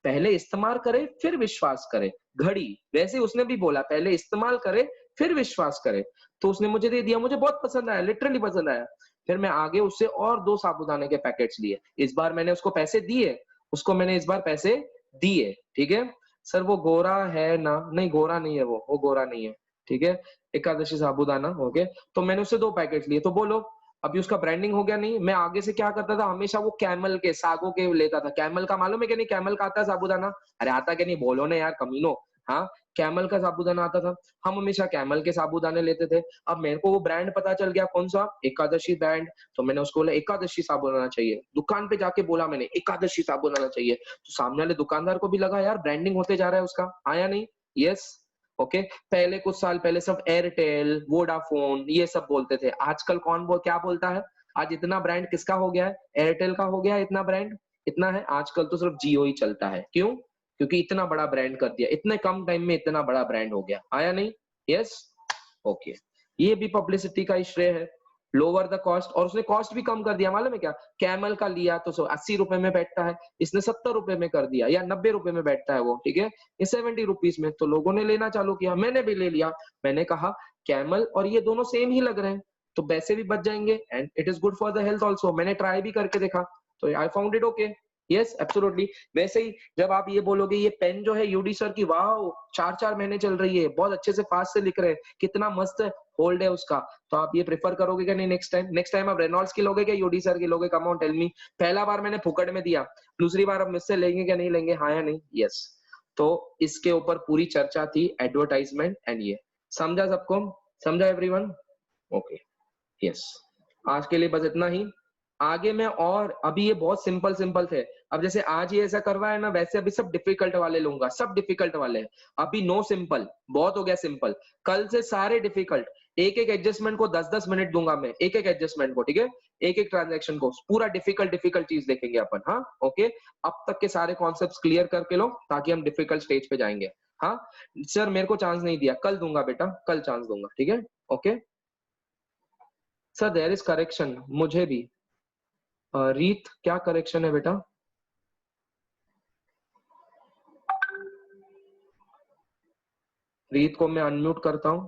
पहले इस्तेमाल करे फिर विश्वास करे। घड़ी वैसे उसने भी बोला, पहले इस्तेमाल करे फिर विश्वास करे। तो उसने मुझे दे दिया, मुझे बहुत पसंद आया, लिटरली पसंद आया। फिर मैं आगे उससे और 2 साबूदाने के पैकेट्स लिए, इस बार मैंने उसको पैसे दिए, उसको मैंने इस बार पैसे दिए। ठीक है? सर वो गोरा है ना? नहीं गोरा नहीं है, वो गोरा नहीं है। ठीक है? एकादशी साबूदाना। ओके, तो मैंने उससे 2 पैकेट लिए, तो बोलो अभी उसका ब्रांडिंग हो गया नहीं? मैं आगे से क्या करता था, हमेशा वो कैमल के, सागो के लेता था। कैमल का मालूम है कि नहीं? कैमल का आता है साबूदाना? अरे आता कि नहीं बोलो ना यार कमीनो। हाँ, कैमल का साबूदाना आता था, हम हमेशा कैमल के साबूदाने लेते थे। अब मेरे को वो ब्रांड पता चल गया, कौन सा? एकादशी ब्रांड। तो मैंने उसको बोला एकादशी साबूदाना चाहिए, दुकान पे जाके बोला मैंने एकादशी साबूदाना चाहिए। तो सामने वाले दुकानदार को भी लगा यार ब्रांडिंग होते जा रहा है उसका, आया नहीं? यस। ओके, पहले कुछ साल पहले सब एयरटेल, वोडाफोन ये सब बोलते थे, आजकल कौन क्या बोलता है? आज इतना ब्रांड किसका हो गया है? एयरटेल का हो गया है, इतना ब्रांड इतना है। आजकल तो सिर्फ जियो ही चलता है। क्यों? क्योंकि इतना बड़ा ब्रांड कर दिया, इतने कम टाइम में इतना बड़ा ब्रांड हो गया, आया नहीं? यस। ओके, ये भी पब्लिसिटी का ही श्रेय है। लोअर द कॉस्ट, और उसने कॉस्ट भी कम कर दिया, मालूम है क्या? कैमल का लिया तो 80 रुपए में बैठता है, इसने 70 रुपए में कर दिया, या 90 रुपए में बैठता है वो, ठीक है, ये 70 रुपीज में। तो लोगों ने लेना चालू किया, मैंने भी ले लिया। मैंने कहा कैमल और ये दोनों सेम ही लग रहे हैं, तो पैसे भी बच जाएंगे and it is good for the health also. मैंने ट्राई भी करके देखा, तो I found it okay. Yes absolutely. वैसे ही जब आप ये बोलोगे ये पेन जो है यूडी सर की, वाह 4-4 महीने चल रही है, बहुत अच्छे से फास्ट से लिख रहे हैं, कितना मस्त होल्ड है उसका, तो आप ये प्रेफर करोगे क्या? नहीं नेक्स्ट टाइम आप रेनॉल्ड्स की लोगे क्या यूडी सर की लोगे? Come on tell me. पहला बार मैंने फुकट में दिया, दूसरी बार अब मुझसे लेंगे क्या नहीं लेंगे? हाँ या नहीं? यस। तो इसके ऊपर पूरी चर्चा थी, एडवर्टाइजमेंट एंड ये समझा सबको? समझा एवरीवन? Okay yes. आज के लिए बस इतना ही। आगे मैं और अभी ये बहुत सिंपल थे, अब जैसे आज ये ऐसा करवाया ना, वैसे अभी सब डिफिकल्ट वाले लूंगा, सब डिफिकल्ट वाले हैं। अभी नो सिंपल, बहुत हो गया सिंपल, कल से सारे डिफिकल्ट। एक एक एडजस्टमेंट को 10-10 मिनट दूंगा मैं, एक एक एडजस्टमेंट को, ठीक है, एक एक ट्रांजैक्शन को, पूरा डिफिकल्ट चीज देखेंगे अपन। हाँ ओके, अब तक के सारे कॉन्सेप्ट्स क्लियर करके लो ताकि हम डिफिकल्ट स्टेज पे जाएंगे। हाँ सर मेरे को चांस नहीं दिया, कल दूंगा बेटा, कल चांस दूंगा, ठीक है okay. Sir there is correction, मुझे भी रीत क्या करेक्शन है बेटा? रीत को मैं अनम्यूट करता हूं।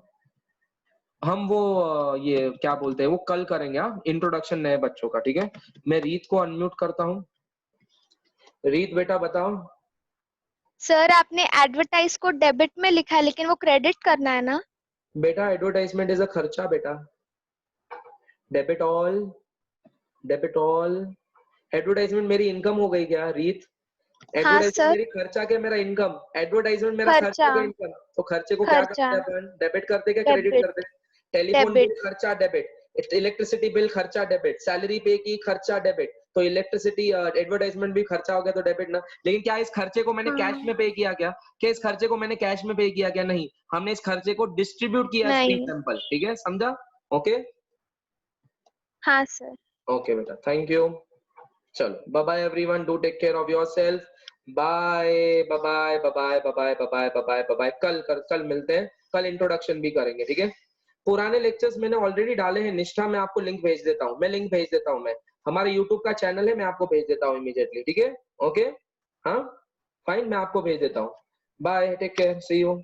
हम वो ये क्या बोलते हैं वो कल करेंगे, हाँ इंट्रोडक्शन नए बच्चों का, ठीक है। मैं रीत को अनम्यूट करता हूं। रीत बेटा बताओ। सर आपने एडवर्टाइज को डेबिट में लिखा है लेकिन वो क्रेडिट करना है ना? बेटा एडवर्टाइजमेंट इज अ खर्चा बेटा, डेबिट ऑल एडवर्टाइजमेंट मेरी इनकम हो गई क्या रीत? Advertisement sir. मेरी खर्चा क्या मेरा इनकम? एडवर्टाइजमेंट मेरा खर्चा खर्चा। क्या इनकम? तो खर्चे को क्या करते हैं अपन? डेबिट करते क्या क्रेडिट डेबिट। करते हैं? Telephone bill debit. खर्चा डेबिट, इलेक्ट्रिसिटी बिल खर्चा डेबिट, सैलरी पे की खर्चा डेबिट, तो इलेक्ट्रिसिटी एडवर्टाइजमेंट भी खर्चा हो गया तो डेबिट ना। लेकिन क्या इस खर्चे को मैंने कैश में पे किया क्या? क्या इस खर्चे को मैंने कैश में पे किया क्या? नहीं, हमने इस खर्चे को डिस्ट्रीब्यूट किया फ्री नहीं। सैंपल, ठीक है समझा? ओके हाँ सर। ओके बेटा, थैंक यू। चलो bye bye everyone, do take care of yourself, bye bye bye bye bye bye bye. कल मिलते हैं, कल इंट्रोडक्शन भी करेंगे, ठीक है। पुराने लेक्चर्स मैंने ऑलरेडी डाले हैं, निष्ठा मैं आपको लिंक भेज देता हूँ, मैं हमारे यूट्यूब का चैनल है, मैं आपको भेज देता हूँ इमीडिएटली, ठीक है ओके। हाँ फाइन, मैं आपको भेज देता हूँ। Bye, take care, see you.